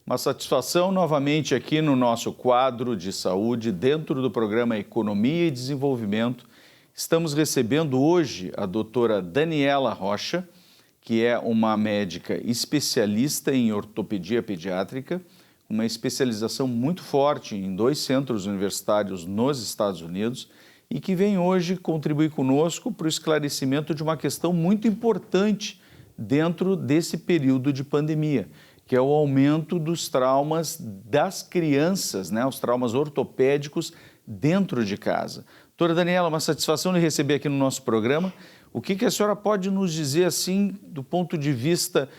Uma satisfação novamente aqui no nosso quadro de saúde, dentro do programa Economia e Desenvolvimento. Estamos recebendo hoje a doutora Daniela Rocha, que é uma médica especialista em ortopedia pediátrica, uma especialização muito forte em 2 centros universitários nos Estados Unidos e que vem hoje contribuir conosco para o esclarecimento de uma questão muito importante dentro desse período de pandemia, que é o aumento dos traumas das crianças, né? Os traumas ortopédicos dentro de casa. Doutora Daniela, uma satisfação lhe receber aqui no nosso programa. O que a senhora pode nos dizer, assim, do ponto de vista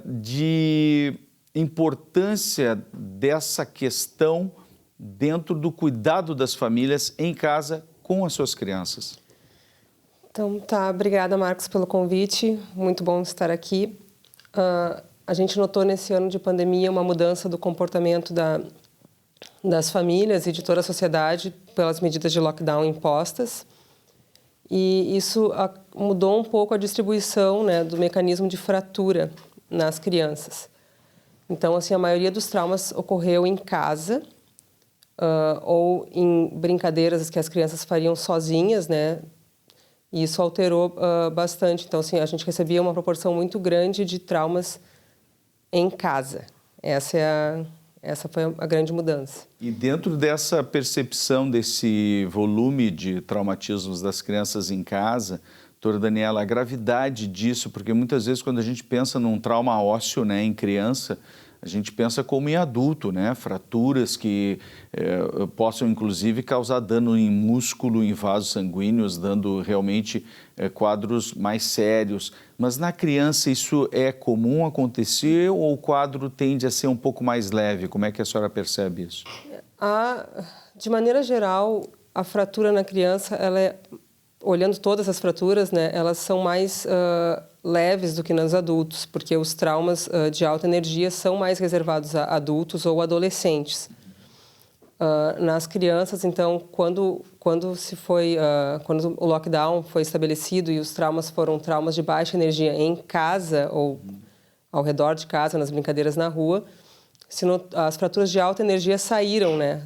de importância dessa questão dentro do cuidado das famílias em casa com as suas crianças? Então, obrigada, Marcos, pelo convite. Muito bom estar aqui. A gente notou nesse ano de pandemia uma mudança do comportamento das famílias e de toda a sociedade pelas medidas de lockdown impostas. E isso mudou um pouco a distribuição, né, do mecanismo de fratura nas crianças. Então, assim, a maioria dos traumas ocorreu em casa ou em brincadeiras que as crianças fariam sozinhas, né? E isso alterou bastante. Então, assim, a gente recebia uma proporção muito grande de traumas em casa. Essa foi a grande mudança. E dentro dessa percepção desse volume de traumatismos das crianças em casa, doutora Daniela, a gravidade disso, porque muitas vezes quando a gente pensa num trauma ósseo, né, em criança, a gente pensa como em adulto, né? Fraturas que possam, inclusive, causar dano em músculo, em vasos sanguíneos, dando realmente quadros mais sérios. Mas na criança isso é comum acontecer ou o quadro tende a ser um pouco mais leve? Como é que a senhora percebe isso? De maneira geral, a fratura na criança, olhando todas as fraturas, né, elas são mais leves do que nos adultos, porque os traumas de alta energia são mais reservados a adultos ou adolescentes. Nas crianças, então, quando o lockdown foi estabelecido e os traumas foram traumas de baixa energia em casa ou ao redor de casa, nas brincadeiras na rua, as fraturas de alta energia saíram, né,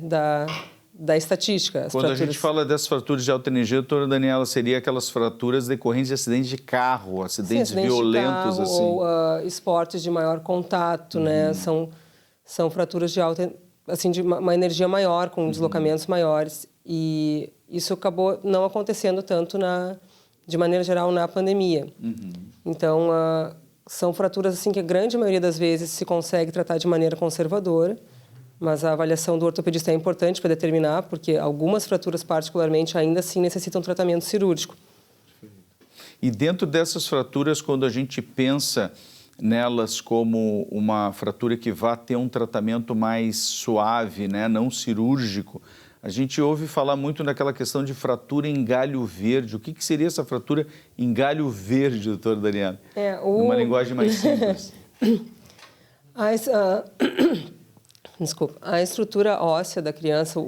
da estatística. Quando a gente fala dessas fraturas de alta energia, doutora Daniela, seria aquelas fraturas decorrentes de acidentes de carro, acidentes violentos, de carro, assim? Ou esportes de maior contato, né? São fraturas de alta, assim, de uma energia maior, com deslocamentos maiores. E isso acabou não acontecendo tanto, de maneira geral, na pandemia. Então, são fraturas assim, que a grande maioria das vezes se consegue tratar de maneira conservadora, mas a avaliação do ortopedista é importante para determinar, porque algumas fraturas, particularmente, ainda assim necessitam tratamento cirúrgico. E dentro dessas fraturas, quando a gente pensa nelas como uma fratura que vai ter um tratamento mais suave, né, não cirúrgico, a gente ouve falar muito naquela questão de fratura em galho verde. O que seria essa fratura em galho verde, doutora Daniela? Numa linguagem mais simples. Desculpa. A estrutura óssea da criança,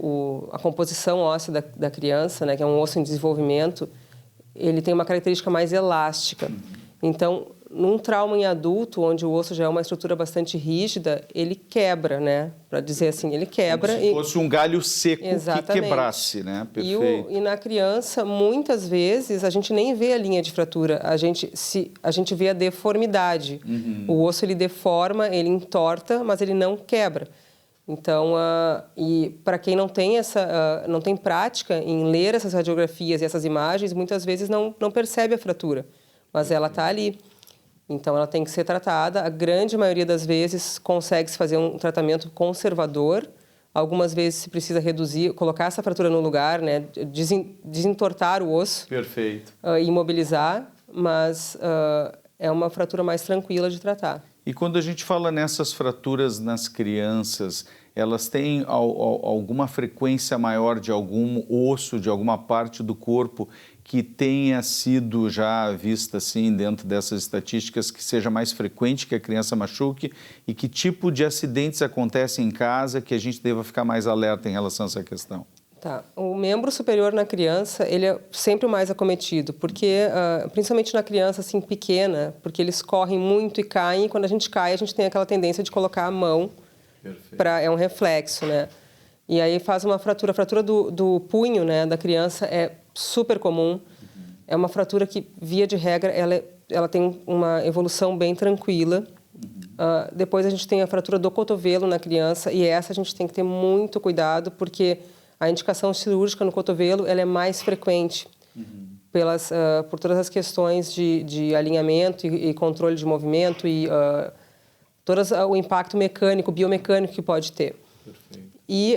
a composição óssea da criança, né, que é um osso em desenvolvimento, ele tem uma característica mais elástica. Então, num trauma em adulto, onde o osso já é uma estrutura bastante rígida, ele quebra, né? Para dizer assim, ele quebra. Como se fosse um galho seco. Exatamente. Que quebrasse, né? Perfeito. E na criança, muitas vezes, a gente nem vê a linha de fratura, a gente vê a deformidade. O osso, ele deforma, ele entorta, mas ele não quebra. Então, e para quem não tem prática em ler essas radiografias e essas imagens, muitas vezes não percebe a fratura, mas ela está ali. Então, ela tem que ser tratada. A grande maioria das vezes consegue-se fazer um tratamento conservador. Algumas vezes se precisa reduzir, colocar essa fratura no lugar, né? Desentortar o osso. Perfeito. E imobilizar, mas é uma fratura mais tranquila de tratar. E quando a gente fala nessas fraturas nas crianças, elas têm alguma frequência maior de algum osso, de alguma parte do corpo que tenha sido já vista assim dentro dessas estatísticas, que seja mais frequente que a criança machuque, e que tipo de acidentes acontecem em casa que a gente deva ficar mais alerta em relação a essa questão? Tá. O membro superior na criança, ele é sempre o mais acometido, porque, principalmente na criança assim, pequena, porque eles correm muito e caem, e quando a gente cai, a gente tem aquela tendência de colocar a mão é um reflexo, né? E aí faz uma fratura. A fratura do punho, né, da criança é super comum. É uma fratura que, via de regra, ela tem uma evolução bem tranquila. Depois a gente tem a fratura do cotovelo na criança, e essa a gente tem que ter muito cuidado, porque a indicação cirúrgica no cotovelo ela é mais frequente, por todas as questões de alinhamento e controle de movimento e todo o impacto mecânico, biomecânico que pode ter. Perfeito. E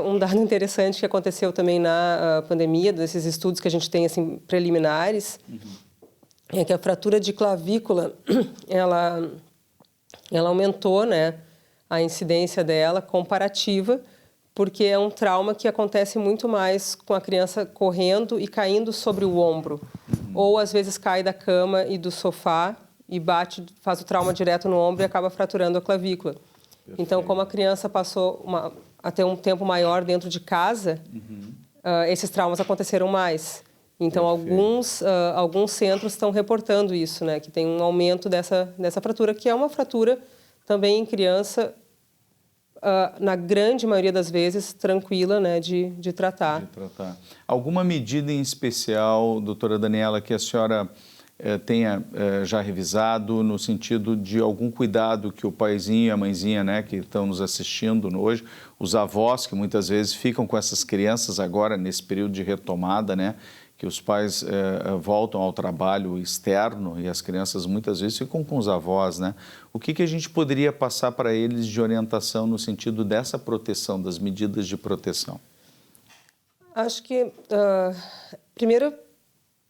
um dado interessante que aconteceu também na pandemia, desses estudos que a gente tem assim, preliminares, é que a fratura de clavícula, ela aumentou, né, a incidência dela comparativa, porque é um trauma que acontece muito mais com a criança correndo e caindo sobre o ombro. Ou, às vezes, cai da cama e do sofá e faz o trauma direto no ombro e acaba fraturando a clavícula. Perfeito. Então, como a criança passou até um tempo maior dentro de casa, esses traumas aconteceram mais. Então, alguns centros estão reportando isso, né? Que tem um aumento dessa fratura, que é uma fratura também em criança, na grande maioria das vezes, tranquila, né? De tratar. Alguma medida em especial, doutora Daniela, que a senhora tenha já revisado no sentido de algum cuidado que o paizinho e a mãezinha, né, que estão nos assistindo hoje, os avós que muitas vezes ficam com essas crianças agora nesse período de retomada, né, que os pais voltam ao trabalho externo e as crianças muitas vezes ficam com os avós, né? O que a gente poderia passar para eles de orientação no sentido dessa proteção, das medidas de proteção? Acho que, primeiro,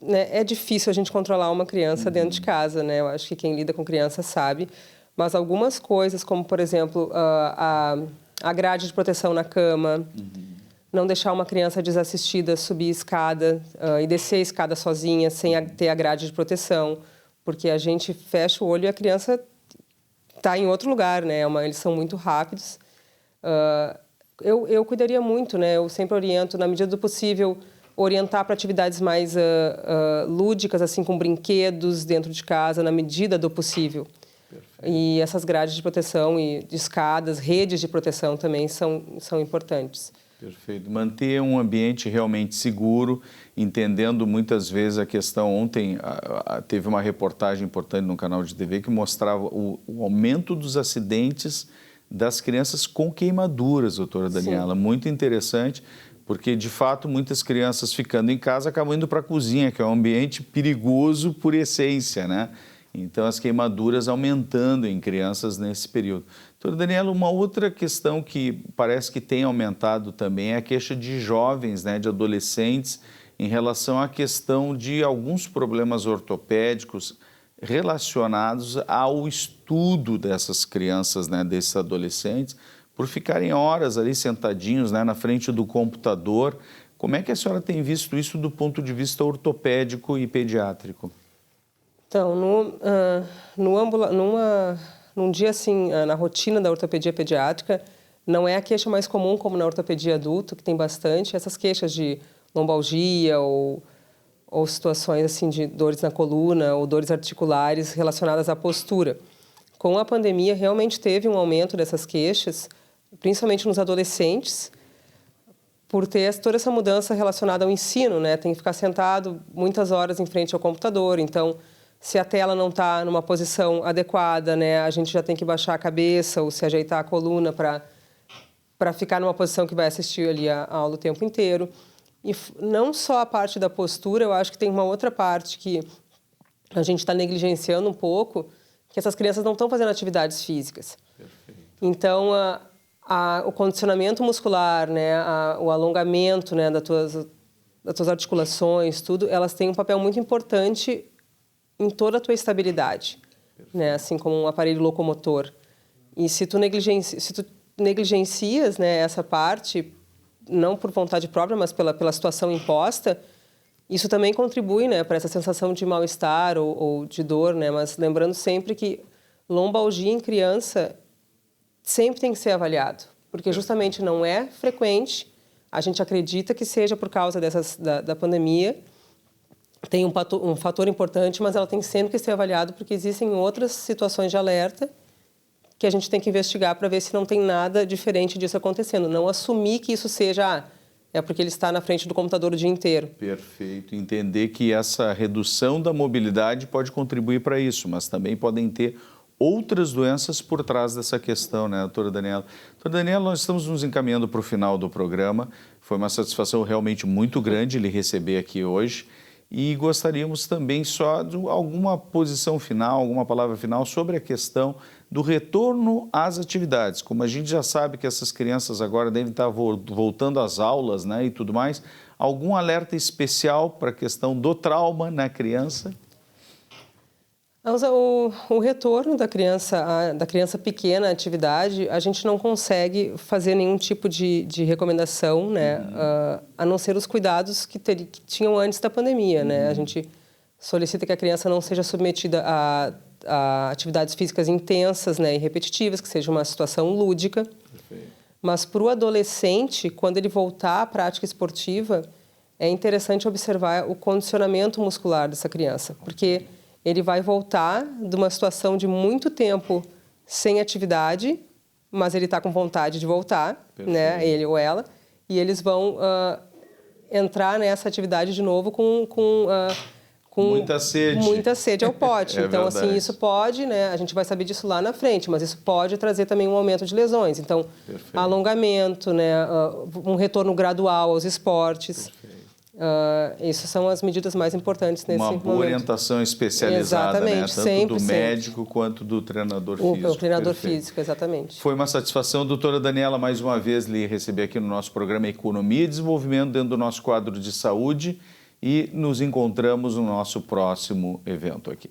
né, é difícil a gente controlar uma criança dentro de casa, né? Eu acho que quem lida com criança sabe, mas algumas coisas, como, por exemplo, a grade de proteção na cama, não deixar uma criança desassistida subir escada e descer a escada sozinha sem ter a grade de proteção, porque a gente fecha o olho e a criança está em outro lugar, né? Eles são muito rápidos. Eu cuidaria muito, né? Eu sempre oriento, na medida do possível, orientar para atividades mais lúdicas, assim, com brinquedos dentro de casa, na medida do possível. Perfeito. E essas grades de proteção e de escadas, redes de proteção também são importantes. Perfeito. Manter um ambiente realmente seguro, entendendo muitas vezes a questão. Ontem teve uma reportagem importante no canal de TV que mostrava o aumento dos acidentes das crianças com queimaduras, doutora Daniela. Sim. Muito interessante, porque de fato muitas crianças ficando em casa acabam indo para a cozinha, que é um ambiente perigoso por essência, né? Então, as queimaduras aumentando em crianças nesse período. Doutora Daniela, uma outra questão que parece que tem aumentado também é a queixa de jovens, né, de adolescentes, em relação à questão de alguns problemas ortopédicos relacionados ao estudo dessas crianças, né, desses adolescentes, por ficarem horas ali sentadinhos, né, na frente do computador. Como é que a senhora tem visto isso do ponto de vista ortopédico e pediátrico? Então, num dia assim, na rotina da ortopedia pediátrica, não é a queixa mais comum como na ortopedia adulta, que tem bastante, essas queixas de lombalgia ou situações assim de dores na coluna ou dores articulares relacionadas à postura. Com a pandemia, realmente teve um aumento dessas queixas, principalmente nos adolescentes, por ter toda essa mudança relacionada ao ensino, né? Tem que ficar sentado muitas horas em frente ao computador, então se a tela não está numa posição adequada, né, a gente já tem que baixar a cabeça ou se ajeitar a coluna para ficar numa posição que vai assistir ali a aula o tempo inteiro. E não só a parte da postura, eu acho que tem uma outra parte que a gente está negligenciando um pouco, que essas crianças não estão fazendo atividades físicas. Perfeito. Então, o condicionamento muscular, né, o alongamento, né, das tuas articulações, tudo, elas têm um papel muito importante em toda a tua estabilidade, né? Assim como um aparelho locomotor. E se tu negligencias, né, essa parte, não por vontade própria, mas pela situação imposta, isso também contribui, né, para essa sensação de mal-estar ou de dor, né? Mas lembrando sempre que lombalgia em criança sempre tem que ser avaliado, porque justamente não é frequente, a gente acredita que seja por causa da pandemia. Tem um fator importante, mas ela tem sempre que ser avaliado porque existem outras situações de alerta que a gente tem que investigar para ver se não tem nada diferente disso acontecendo. Não assumir que isso seja, é porque ele está na frente do computador o dia inteiro. Perfeito. Entender que essa redução da mobilidade pode contribuir para isso, mas também podem ter outras doenças por trás dessa questão, né, doutora Daniela? Doutora Daniela, nós estamos nos encaminhando para o final do programa. Foi uma satisfação realmente muito grande lhe receber aqui hoje e gostaríamos também só de alguma posição final, alguma palavra final sobre a questão do retorno às atividades. Como a gente já sabe que essas crianças agora devem estar voltando às aulas, né, e tudo mais, algum alerta especial para a questão do trauma na criança? O retorno da criança pequena à atividade, a gente não consegue fazer nenhum tipo de recomendação, né? A não ser os cuidados que tinham antes da pandemia, né? A gente solicita que a criança não seja submetida a atividades físicas intensas, né, e repetitivas, que seja uma situação lúdica. Perfeito. Mas para o adolescente, quando ele voltar à prática esportiva, é interessante observar o condicionamento muscular dessa criança, porque ele vai voltar de uma situação de muito tempo sem atividade, mas ele está com vontade de voltar, né, ele ou ela, e eles vão entrar nessa atividade de novo com muita sede. Muita sede ao pote. Então, verdade. assim, isso pode, né, a gente vai saber disso lá na frente, mas isso pode trazer também um aumento de lesões. Então, Perfeito. Alongamento, né, um retorno gradual aos esportes. Isso são as medidas mais importantes nesse momento. Uma boa orientação especializada, né? Tanto 100%. do médico quanto do treinador físico. O treinador Perfeito. físico, exatamente. Foi uma satisfação, doutora Daniela, mais uma vez lhe receber aqui no nosso programa Economia e Desenvolvimento, dentro do nosso quadro de saúde, e nos encontramos no nosso próximo evento aqui.